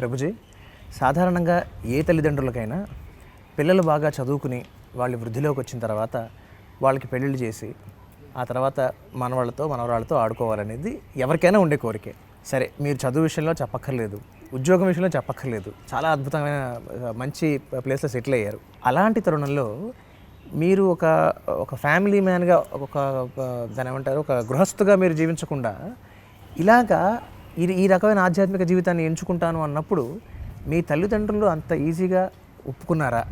ప్రభుజీ, సాధారణంగా ఏ తల్లిదండ్రులకైనా పిల్లలు బాగా చదువుకుని వాళ్ళు వృద్ధిలోకి వచ్చిన తర్వాత వాళ్ళకి పెళ్ళిళ్ళు చేసి ఆ తర్వాత మనవాళ్ళతో మనవరాళ్ళతో ఆడుకోవాలనేది ఎవరికైనా ఉండే కోరికే. సరే, మీరు చదువు విషయంలో చెప్పక్కర్లేదు, ఉద్యోగం విషయంలో చెప్పక్కర్లేదు, చాలా అద్భుతమైన మంచి ప్లేస్లో సెటిల్ అయ్యారు. అలాంటి తరుణంలో మీరు ఒక ఫ్యామిలీ మ్యాన్గా దాని ఏమంటారు, ఒక గృహస్థుగా మీరు జీవించకుండా ఇలాగా ఈ రకమైన ఆధ్యాత్మిక జీవితాన్ని ఎంచుకుంటాను అన్నప్పుడు మీ తల్లిదండ్రులు అంత ఈజీగా ఒప్పుకున్నారా?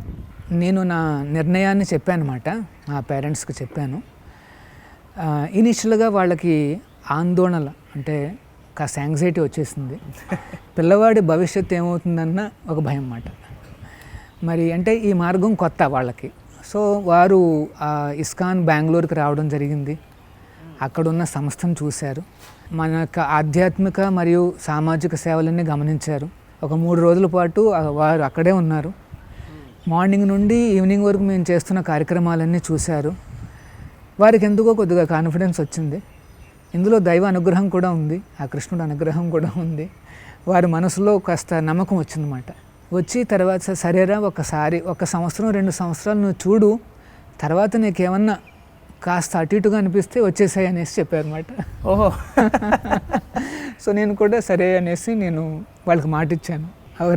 నేను నా నిర్ణయాన్ని చెప్పానమాట, మా పేరెంట్స్కి చెప్పాను. ఇనిషియల్గా వాళ్ళకి ఆందోళన అంటే కాస్త యాంగ్జైటీ వచ్చేసింది. పిల్లవాడి భవిష్యత్తు ఏమవుతుందన్న ఒక భయం అన్నమాట. మరి అంటే ఈ మార్గం కొత్త వాళ్ళకి. సో వారు ఇస్కాన్ బెంగళూరుకి రావడం జరిగింది. అక్కడున్న సంస్థను చూశారు, మన యొక్క ఆధ్యాత్మిక మరియు సామాజిక సేవలన్నీ గమనించారు. ఒక 3 రోజుల పాటు వారు అక్కడే ఉన్నారు. మార్నింగ్ నుండి ఈవినింగ్ వరకు మేము చేస్తున్న కార్యక్రమాలన్నీ చూశారు. వారికి ఎందుకో కొద్దిగా కాన్ఫిడెన్స్ వచ్చింది. ఇందులో దైవ అనుగ్రహం కూడా ఉంది, ఆ కృష్ణుడు అనుగ్రహం కూడా ఉంది. వారి మనసులో కాస్త నమ్మకం వచ్చిందన్నమాట. వచ్చి తర్వాత సరేరా, ఒక 1 సంవత్సరం 2 సంవత్సరాలు నువ్వు చూడు, తర్వాత నీకేమన్నా కాస్త అటు ఇటుగా అనిపిస్తే వచ్చేసాయి అనేసి చెప్పారన్నమాట. ఓహో. సో నేను కూడా సరే అనేసి నేను వాళ్ళకి మాట ఇచ్చాను.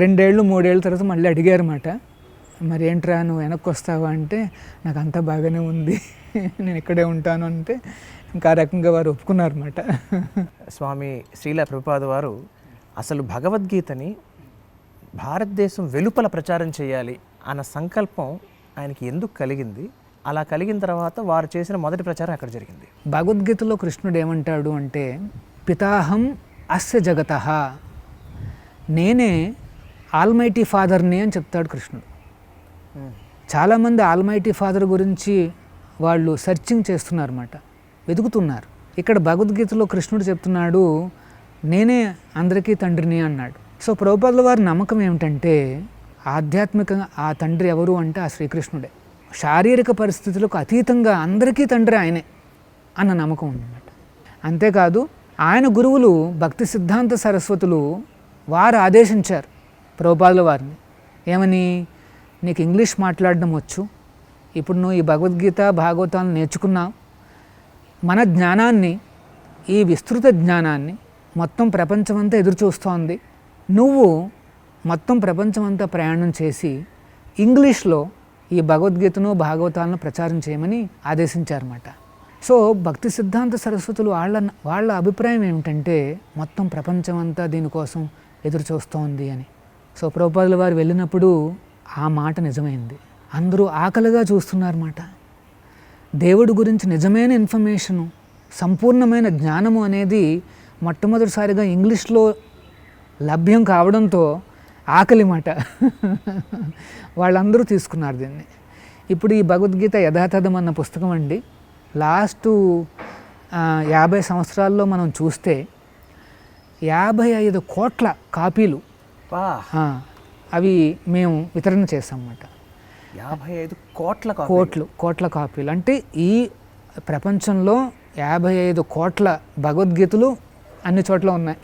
2 ఏళ్ళు 3 ఏళ్ళ తర్వాత మళ్ళీ అడిగారన్నమాట, మరి ఏంట్రా నువ్వు వెనక్కి వస్తావా అంటే, నాకు అంతా బాగానే ఉంది, నేను ఇక్కడే ఉంటాను అంటే ఇంకా ఆ రకంగా వారు ఒప్పుకున్నారన్నమాట. స్వామి శ్రీల ప్రభుపాద వారు అసలు భగవద్గీతని భారతదేశం వెలుపల ప్రచారం చేయాలి అన్న సంకల్పం ఆయనకి ఎందుకు కలిగింది? అలా కలిగిన తర్వాత వారు చేసిన మొదటి ప్రచారం ఎక్కడ జరిగింది? భగవద్గీతలో కృష్ణుడు ఏమంటాడు అంటే, పితాహం అస్య జగతః, నేనే ఆల్మైటీ ఫాదర్ని అని చెప్తాడు కృష్ణుడు. చాలామంది ఆల్మైటీ ఫాదర్ గురించి వాళ్ళు సెర్చింగ్ చేస్తున్నారు అన్నమాట, వెతుకుతున్నారు. ఇక్కడ భగవద్గీతలో కృష్ణుడు చెప్తున్నాడు, నేనే అందరికీ తండ్రిని అన్నాడు. సో ప్రభుపాదుల వారి నమ్మకం ఏమిటంటే, ఆధ్యాత్మికంగా ఆ తండ్రి ఎవరు అంటే ఆ శ్రీకృష్ణుడే. శారీరక పరిస్థితులకు అతీతంగా అందరికీ తండ్రి ఆయనే అన్న నమ్మకం ఉందన్నమాట. అంతేకాదు ఆయన గురువులు భక్తి సిద్ధాంత సరస్వతులు వారు ఆదేశించారు ప్రభుపాదుల వారిని, ఏమని, నీకు ఇంగ్లీష్ మాట్లాడడం వచ్చు, ఇప్పుడు నువ్వు ఈ భగవద్గీత భాగవతాలను నేర్చుకున్నావు, మన జ్ఞానాన్ని, ఈ విస్తృత జ్ఞానాన్ని మొత్తం ప్రపంచమంతా ఎదురుచూస్తోంది, నువ్వు మొత్తం ప్రపంచమంతా ప్రయాణం చేసి ఇంగ్లీష్లో ఈ భగవద్గీతను భాగవతాలను ప్రచారం చేయమని ఆదేశించారన్నమాట. సో భక్తి సిద్ధాంత సరస్వతులు వాళ్ళ అభిప్రాయం ఏమిటంటే, మొత్తం ప్రపంచమంతా దీనికోసం ఎదురు చూస్తోంది అని. సో ప్రభుపాదుల వారు వెళ్ళినప్పుడు ఆ మాట నిజమైంది. అందరూ ఆకలిగా చూస్తున్నారన్నమాట. దేవుడి గురించి నిజమైన ఇన్ఫర్మేషను, సంపూర్ణమైన జ్ఞానము అనేది మొట్టమొదటిసారిగా ఇంగ్లీష్లో లభ్యం కావడంతో ఆకలి మాట వాళ్ళందరూ తీసుకున్నారు దీన్ని. ఇప్పుడు ఈ భగవద్గీత యథాతథం అన్న పుస్తకం అండి, లాస్ట్ 50 సంవత్సరాల్లో మనం చూస్తే 55 కోట్ల కాపీలు అవి మేము వితరణ చేస్తామన్నమాట. 55 కోట్ల కాపీలు అంటే ఈ ప్రపంచంలో 55 కోట్ల భగవద్గీతలు అన్ని చోట్ల ఉన్నాయి.